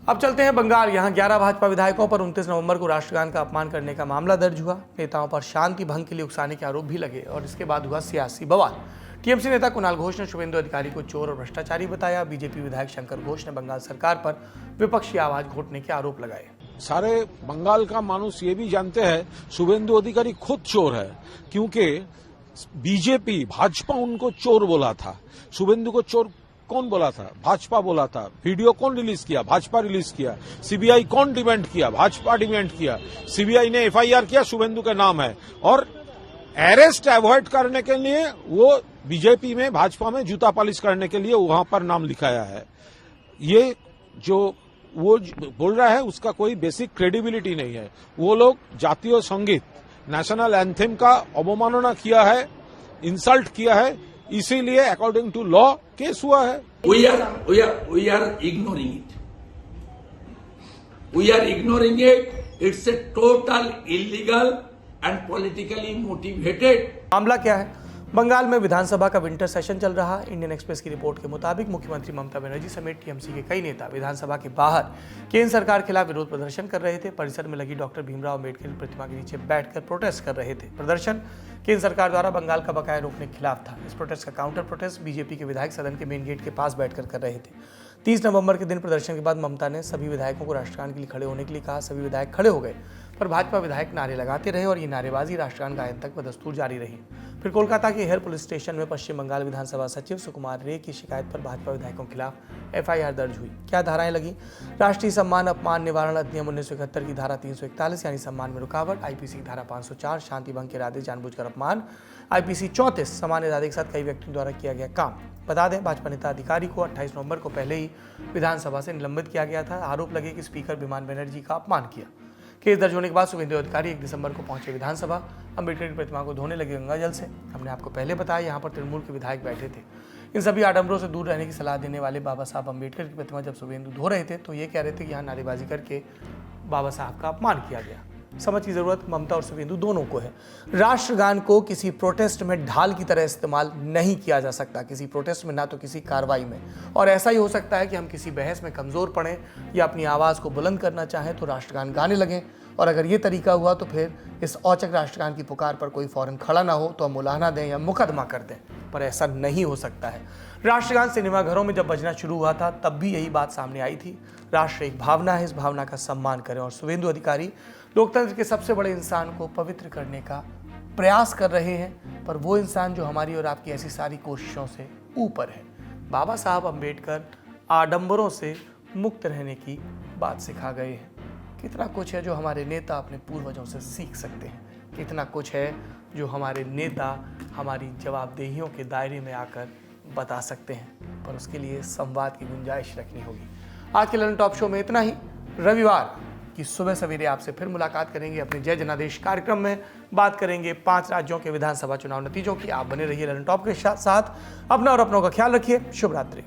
अब चलते हैं बंगाल। यहां 11 भाजपा विधायकों पर 29 नवंबर को राष्ट्रगान का अपमान करने का मामला दर्ज हुआ। नेताओं पर शांति भंग के लिए उकसाने के आरोप भी लगे और इसके बाद हुआ सियासी बवाल। टीएमसी नेता कुणाल घोष ने शुभेंदु अधिकारी को चोर और भ्रष्टाचारी बताया। बीजेपी विधायक शंकर घोष ने बंगाल सरकार पर विपक्षी आवाज घोटने के आरोप लगाए। सारे बंगाल का मानुस ये भी जानते हैं शुभेंदु अधिकारी खुद चोर है, क्योंकि बीजेपी भाजपा उनको चोर बोला था। शुभेंदु को चोर कौन बोला था? भाजपा बोला था। वीडियो कौन रिलीज किया? भाजपा रिलीज किया। सीबीआई कौन डिमांड किया? भाजपा डिमांड किया। सीबीआई ने एफआईआर किया, शुभेंदु के नाम है, और अरेस्ट अवॉइड करने के लिए वो बीजेपी में भाजपा में जूता पॉलिश करने के लिए वहां पर नाम लिखाया है। ये जो वो बोल रहा है उसका कोई बेसिक क्रेडिबिलिटी नहीं है। वो लोग जातीय संगीत नेशनल एंथेम का अवमानना किया है, इंसल्ट किया है, इसीलिए अकॉर्डिंग टू लॉ केस हुआ है। We are ignoring it. We are ignoring it. It's a total illegal and politically motivated. मामला क्या है? बंगाल में विधानसभा का विंटर सेशन चल रहा। इंडियन एक्सप्रेस की रिपोर्ट के मुताबिक मुख्यमंत्री ममता बनर्जी समेत टीएमसी के कई नेता विधानसभा के बाहर केंद्र सरकार के खिलाफ विरोध प्रदर्शन कर रहे थे। परिसर में लगी डॉक्टर भीमराव अम्बेडकर की प्रतिमा के नीचे बैठकर प्रोटेस्ट कर रहे थे। प्रदर्शन केंद्र सरकार द्वारा बंगाल का बकाया रोकने के खिलाफ था। इस प्रोटेस्ट का काउंटर प्रोटेस्ट बीजेपी के विधायक सदन के मेन गेट के पास बैठकर कर रहे थे। 30 नवंबर के दिन प्रदर्शन के बाद ममता ने सभी विधायकों को राष्ट्रगान के लिए खड़े होने के लिए कहा। सभी विधायक खड़े हो गए, पर भाजपा विधायक नारे लगाते रहे और ये नारेबाजी राष्ट्रगान गायन तक बदस्तूर जारी रही। फिर कोलकाता के हेयर पुलिस स्टेशन में पश्चिम बंगाल विधानसभा सचिव सुकुमार रे की शिकायत पर भाजपा विधायकों के खिलाफ एफआईआर दर्ज हुई। क्या धाराएं लगी? राष्ट्रीय सम्मान अपमान निवारण अधिनियम 1971 की धारा 341 यानी सम्मान में रुकावट, आईपीसी की धारा 504 शांति भंग के इरादे जानबूझकर अपमान, आईपीसी 34 समान इरादे के साथ कई व्यक्तियों द्वारा किया गया काम। बता दें, भाजपा नेता अधिकारी को 28 नवंबर को पहले ही विधानसभा से निलंबित किया गया था। आरोप लगे कि स्पीकर विमान बनर्जी का अपमान किया। केस दर्ज होने के बाद शुभेंदु अधिकारी 1 दिसंबर को पहुंचे विधानसभा। अम्बेडकर की प्रतिमा को धोने लगे गंगा जल से। हमने आपको पहले बताया, यहाँ पर तृणमूल के विधायक बैठे थे। इन सभी आडंबरों से दूर रहने की सलाह देने वाले बाबा साहब अम्बेडकर की प्रतिमा जब शुभेंदु धो रहे थे तो ये कह रहे थे कि यहाँ नारेबाजी करके बाबा साहब का अपमान किया गया। समझ की जरूरत ममता और शुभेंदु दोनों को है। राष्ट्रगान को किसी प्रोटेस्ट में ढाल की तरह इस्तेमाल नहीं किया जा सकता, किसी प्रोटेस्ट में ना तो किसी कार्रवाई में। और ऐसा ही हो सकता है कि हम किसी बहस में कमजोर पड़ें या अपनी आवाज़ को बुलंद करना चाहें तो राष्ट्रगान गाने लगें, और अगर ये तरीका हुआ तो फिर इस औचक राष्ट्रगान की पुकार पर कोई फौरन खड़ा ना हो तो हम मुलाहना दें या मुकदमा कर दें, पर ऐसा नहीं हो सकता है। राष्ट्रगान सिनेमाघरों में जब बजना शुरू हुआ था तब भी यही बात सामने आई थी। राष्ट्र एक भावना है, इस भावना का सम्मान करें। और शुभेंदु अधिकारी लोकतंत्र के सबसे बड़े इंसान को पवित्र करने का प्रयास कर रहे हैं, पर वो इंसान जो हमारी और आपकी ऐसी सारी कोशिशों से ऊपर है। बाबा साहब अम्बेडकर आडंबरों से मुक्त रहने की बात सिखा गए हैं। कितना कुछ है जो हमारे नेता अपने पूर्वजों से सीख सकते हैं, कितना कुछ है जो हमारे नेता हमारी जवाबदेहियों के दायरे में आकर बता सकते हैं, पर उसके लिए संवाद की गुंजाइश रखनी होगी। आज के लंदन टॉप शो में इतना ही। रविवार की सुबह सवेरे आपसे फिर मुलाकात करेंगे अपने जय जनादेश कार्यक्रम में। बात करेंगे 5 राज्यों के विधानसभा चुनाव नतीजों की। आप बने रहिए लंदन टॉप के साथ। अपना और अपनों का ख्याल रखिए। शुभ रात्रि।